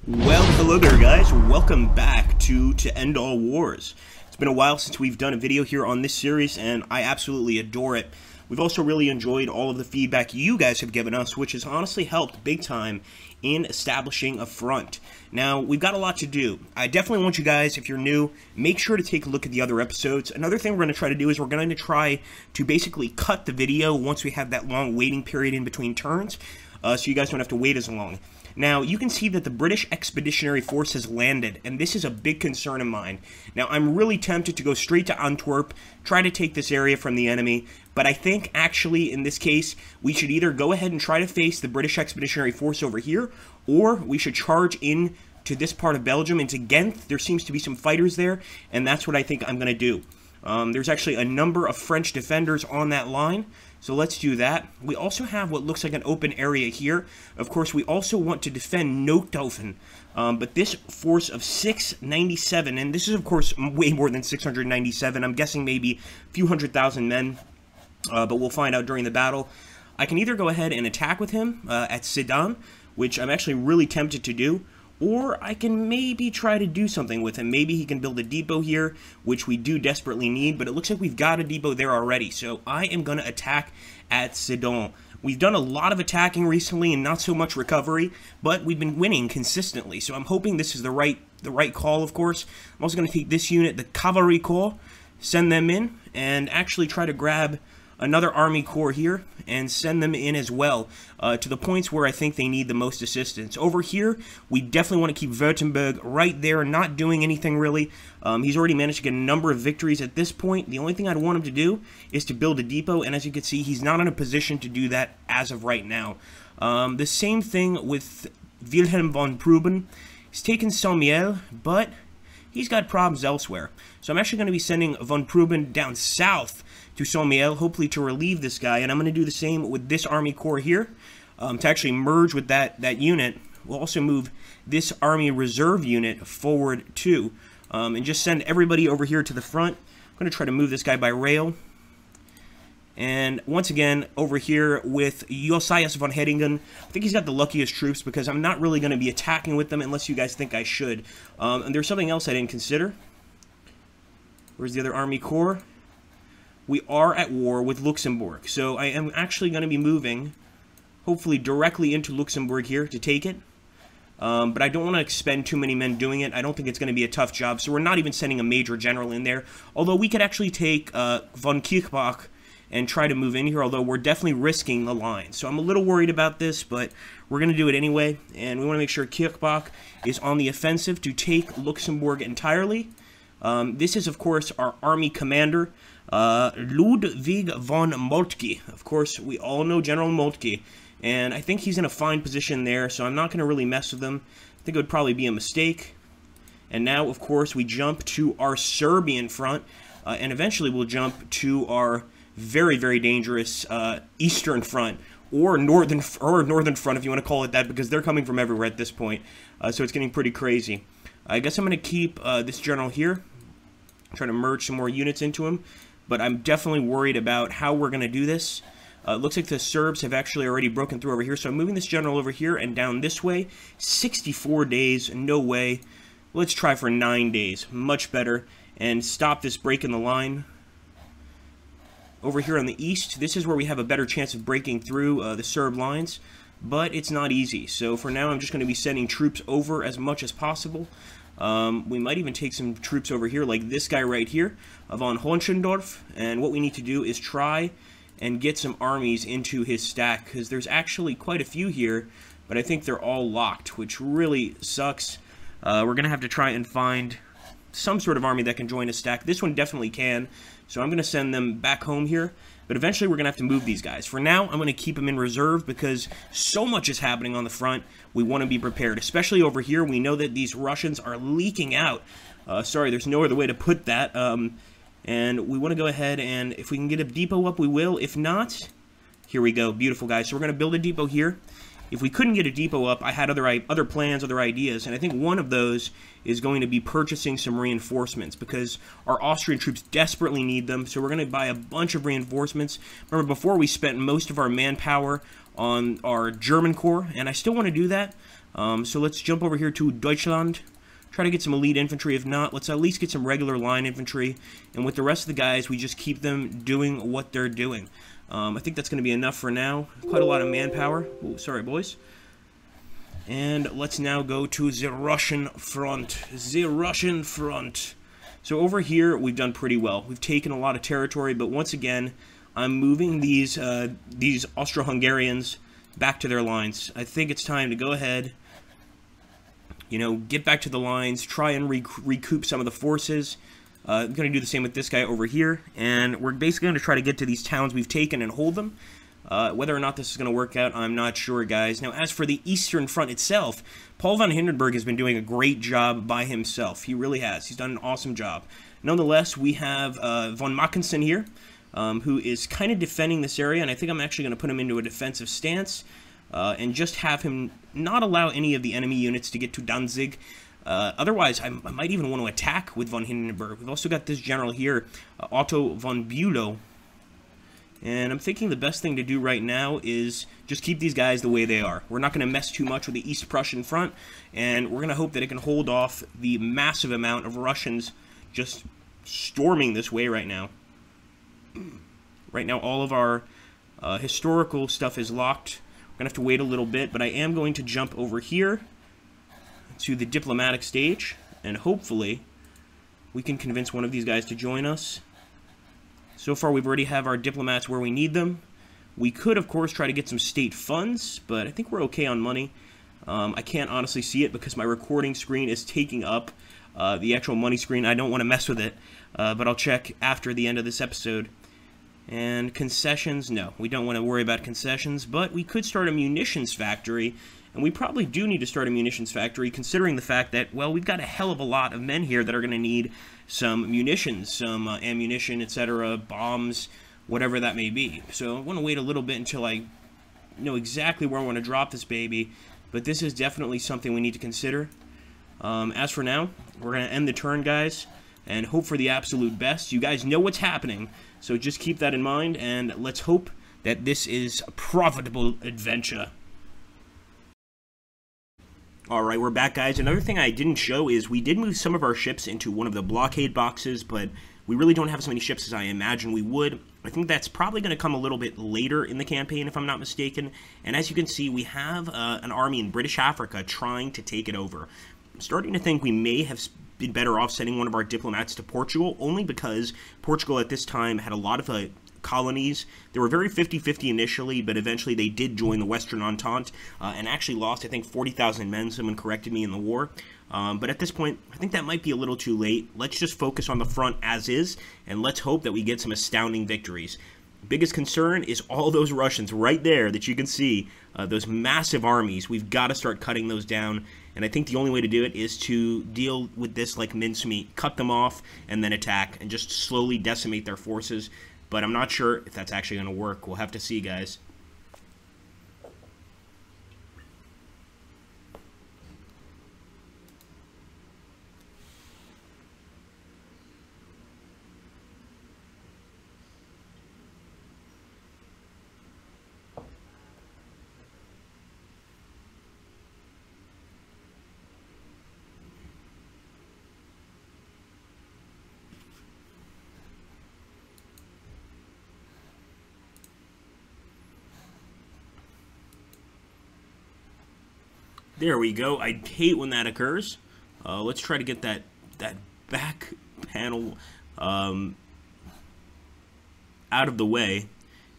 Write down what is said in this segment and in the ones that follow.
Well, hello there guys, welcome back to End All Wars. It's been a while since we've done a video here on this series, and I absolutely adore it. We've also really enjoyed all of the feedback you guys have given us, which has honestly helped big time in establishing a front. Now, we've got a lot to do. I definitely want you guys, if you're new, make sure to take a look at the other episodes. Another thing we're going to try to do is we're going to try to basically cut the video once we have that long waiting period in between turns, so you guys don't have to wait as long. Now, you can see that the British Expeditionary Force has landed, and this is a big concern of mine. Now, I'm really tempted to go straight to Antwerp, try to take this area from the enemy, but I think, actually, in this case, we should either go ahead and try to face the British Expeditionary Force over here, or we should charge in to this part of Belgium, into Ghent. There seems to be some fighters there, and that's what I think I'm going to do. There's actually a number of French defenders on that line, so let's do that. We also have what looks like an open area here. Of course, we also want to defend Noothoven, but this force of 697, and this is, of course, way more than 697. I'm guessing maybe a few 100,000 men, but we'll find out during the battle. I can either go ahead and attack with him at Sedan, which I'm actually really tempted to do, or I can maybe try to do something with him. Maybe he can build a depot here, which we do desperately need, but it looks like we've got a depot there already, so I am going to attack at Sedan. We've done a lot of attacking recently and not so much recovery, but we've been winning consistently, so I'm hoping this is the right call, of course. I'm also going to take this unit, the Cavalry Corps, send them in, and actually try to grab another army corps here and send them in as well to the points where I think they need the most assistance. Over here, we definitely want to keep Württemberg right there, not doing anything really. He's already managed to get a number of victories at this point. The only thing I'd want him to do is to build a depot, and as you can see, he's not in a position to do that as of right now. The same thing with Wilhelm von Pruben. He's taken Saint-Mihiel, but he's got problems elsewhere. So I'm actually going to be sending von Pruben down south to Saint-Mihiel, hopefully to relieve this guy, and I'm going to do the same with this army corps here, to actually merge with that unit. We'll also move this army reserve unit forward too, and just send everybody over here to the front. I'm going to try to move this guy by rail. And once again, over here with Josias von Hedingen, I think he's got the luckiest troops because I'm not really going to be attacking with them unless you guys think I should. And there's something else I didn't consider. Where's the other army corps? We are at war with Luxembourg, so I am actually going to be moving, hopefully directly into Luxembourg here to take it. But I don't want to expend too many men doing it. I don't think it's going to be a tough job, so we're not even sending a major general in there. Although we could actually take von Kirchbach and try to move in here, although we're definitely risking the line. So I'm a little worried about this, but we're going to do it anyway, and we want to make sure Kirchbach is on the offensive to take Luxembourg entirely. This is, of course, our army commander, Ludwig von Moltke. Of course, we all know General Moltke, and I think he's in a fine position there, so I'm not going to really mess with him. I think it would probably be a mistake. And now, of course, we jump to our Serbian front, and eventually we'll jump to our very, very dangerous Eastern front, or northern front, if you want to call it that, because they're coming from everywhere at this point, so it's getting pretty crazy. I guess I'm going to keep this general here, try to merge some more units into him, but I'm definitely worried about how we're going to do this. It looks like the Serbs have actually already broken through over here, so I'm moving this general over here and down this way. 64 days, no way. Let's try for 9 days, much better, and stop this break in the line. Over here on the east, this is where we have a better chance of breaking through the Serb lines, but it's not easy. So for now, I'm just going to be sending troops over as much as possible. We might even take some troops over here, like this guy right here, von Hohenschendorf, and what we need to do is try and get some armies into his stack, because there's actually quite a few here, but I think they're all locked, which really sucks. We're going to have to try and find some sort of army that can join a stack. This one definitely can, so I'm going to send them back home here, but eventually we're going to have to move these guys. For now, I'm going to keep them in reserve because so much is happening on the front. We want to be prepared, especially over here. We know that these Russians are leaking out. Sorry, there's no other way to put that. And we want to go ahead and if we can get a depot up, we will. If not, here we go. Beautiful, guys. So we're going to build a depot here. If we couldn't get a depot up, I had other plans, other ideas, and I think one of those is going to be purchasing some reinforcements because our Austrian troops desperately need them, so we're going to buy a bunch of reinforcements. Remember, before we spent most of our manpower on our German corps, and I still want to do that, So let's jump over here to Deutschland. Try to get some elite infantry. If not, let's at least get some regular line infantry. And with the rest of the guys, we just keep them doing what they're doing. I think that's going to be enough for now. Quite a lot of manpower. Ooh, sorry, boys. And let's now go to the Russian front. The Russian front. So over here, we've done pretty well. We've taken a lot of territory, but once again, I'm moving these Austro-Hungarians back to their lines. I think it's time to go ahead, you know, get back to the lines, try and recoup some of the forces. I'm going to do the same with this guy over here, and we're basically going to try to get to these towns we've taken and hold them. Whether or not this is going to work out, I'm not sure, guys. Now, as for the Eastern Front itself, Paul von Hindenburg has been doing a great job by himself. He really has. He's done an awesome job. Nonetheless, we have von Mackensen here, who is kind of defending this area, and I think I'm actually going to put him into a defensive stance and just have him not allow any of the enemy units to get to Danzig. Otherwise, I might even want to attack with von Hindenburg. We've also got this general here, Otto von Bülow. And I'm thinking the best thing to do right now is just keep these guys the way they are. We're not going to mess too much with the East Prussian front, and we're going to hope that it can hold off the massive amount of Russians just storming this way right now. Right now, all of our historical stuff is locked. We're going to have to wait a little bit, but I am going to jump over here to the diplomatic stage, and hopefully we can convince one of these guys to join us. So far, we've already have our diplomats where we need them. We could, of course, try to get some state funds, but I think we're okay on money. I can't honestly see it because my recording screen is taking up the actual money screen. I don't want to mess with it, but I'll check after the end of this episode. And concessions, no, we don't want to worry about concessions, but we could start a munitions factory, and we probably do need to start a munitions factory considering the fact that, well, we've got a hell of a lot of men here that are going to need some munitions, some ammunition, etc., bombs, whatever that may be. So I want to wait a little bit until I know exactly where I want to drop this baby, but this is definitely something we need to consider. As for now, we're going to end the turn, guys, and hope for the absolute best. You guys know what's happening, so just keep that in mind, and let's hope that this is a profitable adventure. Alright, we're back, guys. Another thing I didn't show is we did move some of our ships into one of the blockade boxes, but we really don't have as many ships as I imagine we would. I think that's probably going to come a little bit later in the campaign, if I'm not mistaken. And as you can see, we have an army in British Africa trying to take it over. I'm starting to think we may have been better off sending one of our diplomats to Portugal, only because Portugal at this time had a lot of colonies. They were very 50-50 initially, but eventually they did join the Western Entente and actually lost, I think, 40,000 men. Someone corrected me in the war. But at this point, I think that might be a little too late. Let's just focus on the front as is, and let's hope that we get some astounding victories. Biggest concern is all those Russians right there that you can see, those massive armies. We've got to start cutting those down, and I think the only way to do it is to deal with this like mincemeat, cut them off, and then attack, and just slowly decimate their forces. But I'm not sure if that's actually going to work. We'll have to see, guys. There we go. I hate when that occurs. Let's try to get that back panel out of the way.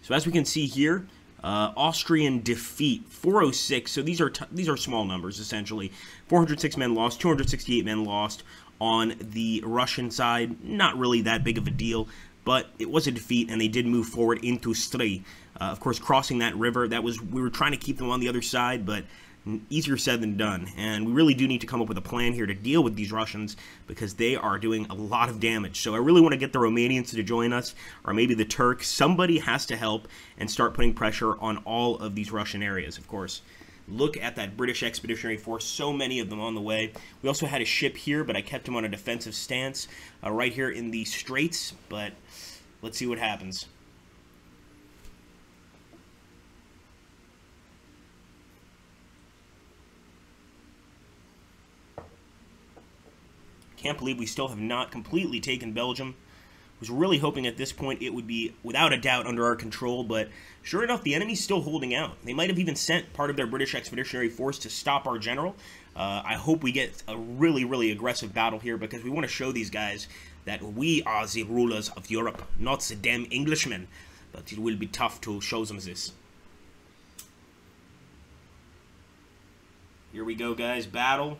So as we can see here, Austrian defeat 406. So these are small numbers essentially. 406 men lost, 268 men lost on the Russian side. Not really that big of a deal, but it was a defeat, and they did move forward into Stry. Of course, crossing that river, we were trying to keep them on the other side, but easier said than done, and we really do need to come up with a plan here to deal with these Russians because they are doing a lot of damage. So I really want to get the Romanians to join us, or maybe the Turks. Somebody has to help and start putting pressure on all of these Russian areas, of course. Look at that British Expeditionary Force, so many of them on the way. We also had a ship here, but I kept him on a defensive stance right here in the Straits, but let's see what happens. Can't believe we still have not completely taken Belgium. Was really hoping at this point it would be without a doubt under our control, but sure enough, the enemy's still holding out. They might have even sent part of their British Expeditionary Force to stop our general. I hope we get a really, really aggressive battle here, because we want to show these guys that we are the rulers of Europe, not the damn Englishmen. But it will be tough to show them this. Here we go, guys. Battle.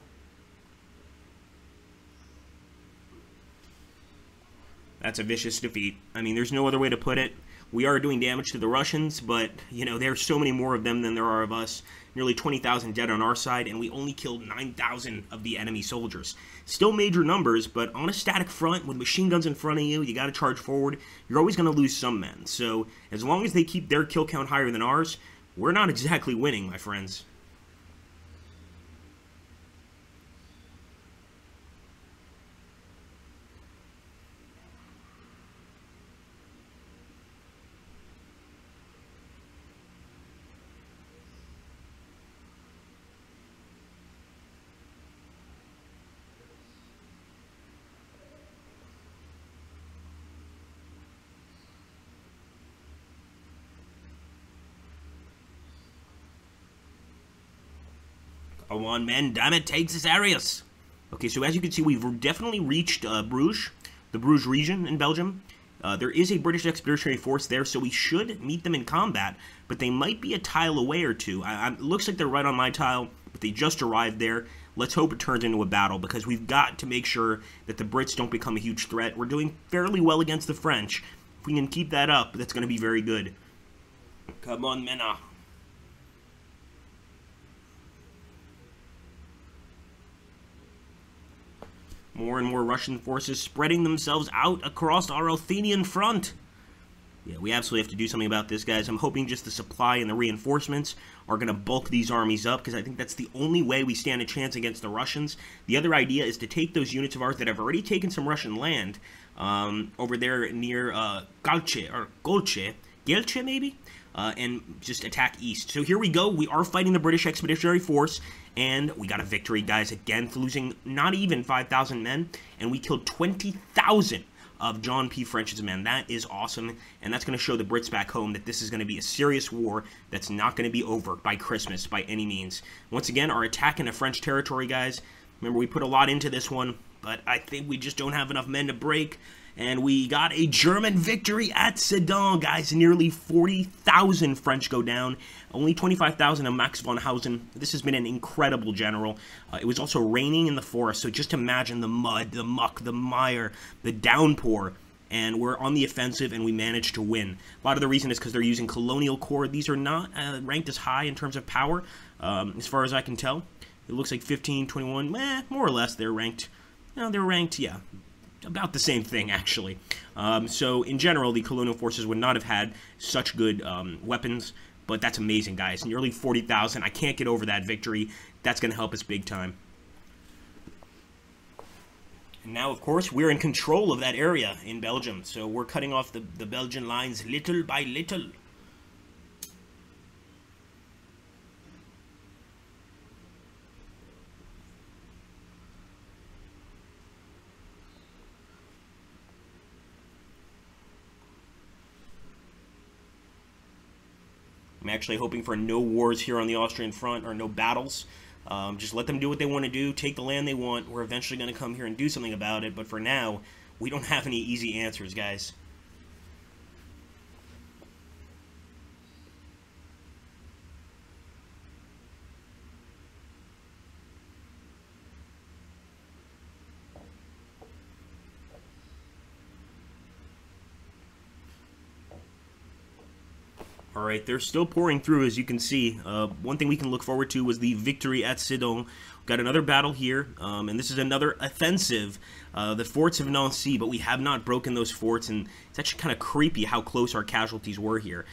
That's a vicious defeat. I mean, there's no other way to put it. We are doing damage to the Russians, but, you know, there's so many more of them than there are of us. Nearly 20,000 dead on our side, and we only killed 9,000 of the enemy soldiers. Still major numbers, but on a static front, with machine guns in front of you, you gotta charge forward, you're always gonna lose some men. So, as long as they keep their kill count higher than ours, we're not exactly winning, my friends. Come on, men, damn it, take this areas. Okay, so as you can see, we've definitely reached Bruges, the Bruges region in Belgium. There is a British Expeditionary Force there, so we should meet them in combat, but they might be a tile away or two. It looks like they're right on my tile, but they just arrived there. Let's hope it turns into a battle, because we've got to make sure that the Brits don't become a huge threat. We're doing fairly well against the French. If we can keep that up, that's going to be very good. Come on, Mena. More and more Russian forces spreading themselves out across our Athenian front. Yeah, we absolutely have to do something about this, guys. I'm hoping just the supply and the reinforcements are going to bulk these armies up, because I think that's the only way we stand a chance against the Russians. The other idea is to take those units of ours that have already taken some Russian land over there near Gelche maybe? And just attack east. So here we go. We are fighting the British Expeditionary Force, and we got a victory, guys, again, losing not even 5,000 men, and we killed 20,000 of John P. French's men. That is awesome, and that's going to show the Brits back home that this is going to be a serious war that's not going to be over by Christmas by any means. Once again, our attack into French territory, guys. Remember, we put a lot into this one, but I think we just don't have enough men to break. And we got a German victory at Sedan, guys. Nearly 40,000 French go down. Only 25,000 of Max von Hausen. This has been an incredible general. It was also raining in the forest, so just imagine the mud, the muck, the mire, the downpour. And we're on the offensive, and we managed to win. A lot of the reason is because they're using colonial corps. These are not ranked as high in terms of power, as far as I can tell. It looks like 15, 21, more or less they're ranked. No, they're ranked, yeah, about the same thing, actually. So, in general, the colonial forces would not have had such good weapons, but that's amazing, guys. Nearly 40,000. I can't get over that victory. That's going to help us big time. And now, of course, we're in control of that area in Belgium, so we're cutting off the Belgian lines little by little. I'm actually hoping for no wars here on the Austrian front, or no battles. Just let them do what they want to do, take the land they want. We're eventually going to come here and do something about it, but for now, we don't have any easy answers, guys. Alright, they're still pouring through, as you can see. One thing we can look forward to was the victory at Sedan. Got another battle here, and this is another offensive. The forts of Nancy, but we have not broken those forts, and it's actually kind of creepy how close our casualties were here.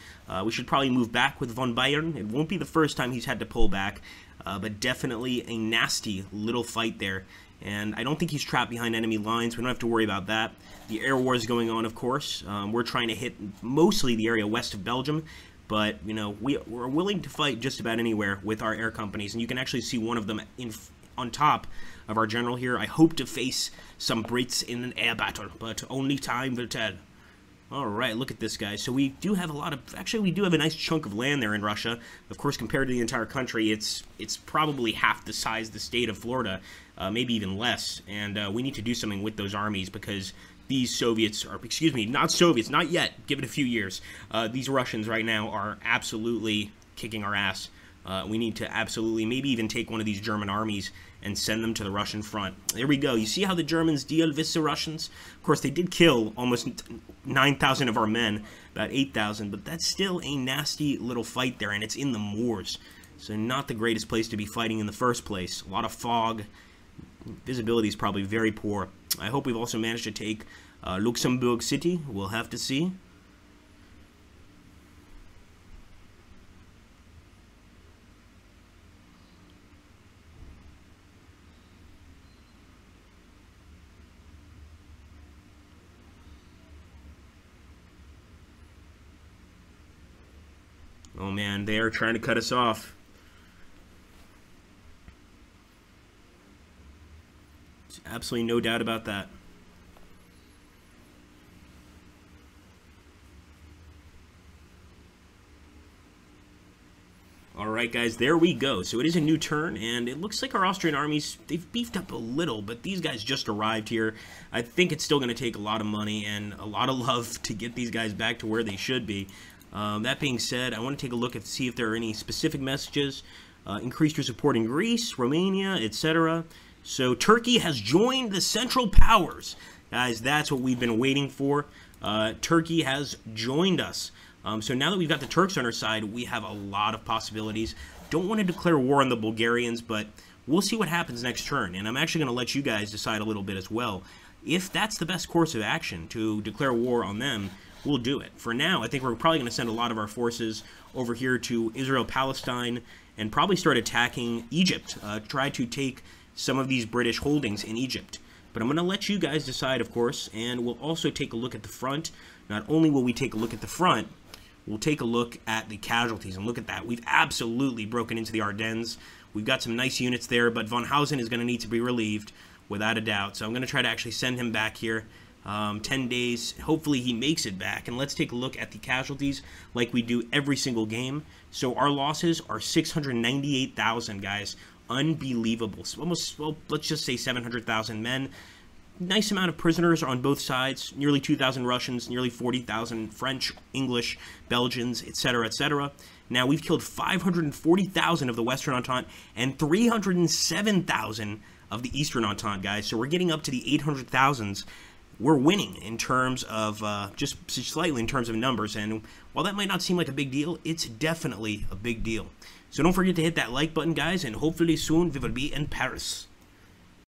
We should probably move back with von Bayern. It won't be the first time he's had to pull back, but definitely a nasty little fight there. And I don't think he's trapped behind enemy lines. We don't have to worry about that. The air war is going on, of course. We're trying to hit mostly the area west of Belgium. But, you know, we're willing to fight just about anywhere with our air companies. And you can actually see one of them on top of our general here. I hope to face some Brits in an air battle, but only time will tell. Alright, look at this, guys. So we do have a lot of... Actually, we do have a nice chunk of land there in Russia. Of course, compared to the entire country, it's probably half the size of the state of Florida, maybe even less. And we need to do something with those armies because these Soviets are... Excuse me, not Soviets, not yet. Give it a few years. These Russians right now are absolutely kicking our ass. We need to absolutely maybe even take one of these German armies and send them to the Russian front. There we go. You see how the Germans deal with the Russians? Of course, they did kill almost 9,000 of our men, about 8,000, but that's still a nasty little fight there, and it's in the moors. So not the greatest place to be fighting in the first place. A lot of fog. Visibility is probably very poor. I hope we've also managed to take Luxembourg City. We'll have to see. Oh man, they are trying to cut us off. There's absolutely no doubt about that. Alright guys, there we go. So it is a new turn, and it looks like our Austrian armies, they've beefed up a little, but these guys just arrived here. I think it's still going to take a lot of money and a lot of love to get these guys back to where they should be. That being said, I want to take a look and see if there are any specific messages. Increased your support in Greece, Romania, etc. So Turkey has joined the Central Powers. Guys, that's what we've been waiting for. Turkey has joined us. So now that we've got the Turks on our side, we have a lot of possibilities. Don't want to declare war on the Bulgarians, but we'll see what happens next turn. And I'm actually going to let you guys decide a little bit as well. If that's the best course of action, to declare war on them, we'll do it. For now, I think we're probably going to send a lot of our forces over here to Israel-Palestine and probably start attacking Egypt. Try to take some of these British holdings in Egypt. But I'm going to let you guys decide, of course, and we'll also take a look at the front. Not only will we take a look at the front, we'll take a look at the casualties. And look at that. We've absolutely broken into the Ardennes. We've got some nice units there, but von Hausen is going to need to be relieved, without a doubt. So I'm going to try to actually send him back here. 10 days. Hopefully he makes it back. And let's take a look at the casualties like we do every single game. So our losses are 698,000, guys. Unbelievable. So almost, well, let's just say 700,000 men. Nice amount of prisoners on both sides. Nearly 2,000 Russians, nearly 40,000 French, English, Belgians, etc., etc. Now, we've killed 540,000 of the Western Entente and 307,000 of the Eastern Entente, guys. So we're getting up to the 800,000s. We're winning in terms of, just slightly in terms of numbers, and while that might not seem like a big deal, it's definitely a big deal. So don't forget to hit that like button, guys, and hopefully soon we will be in Paris.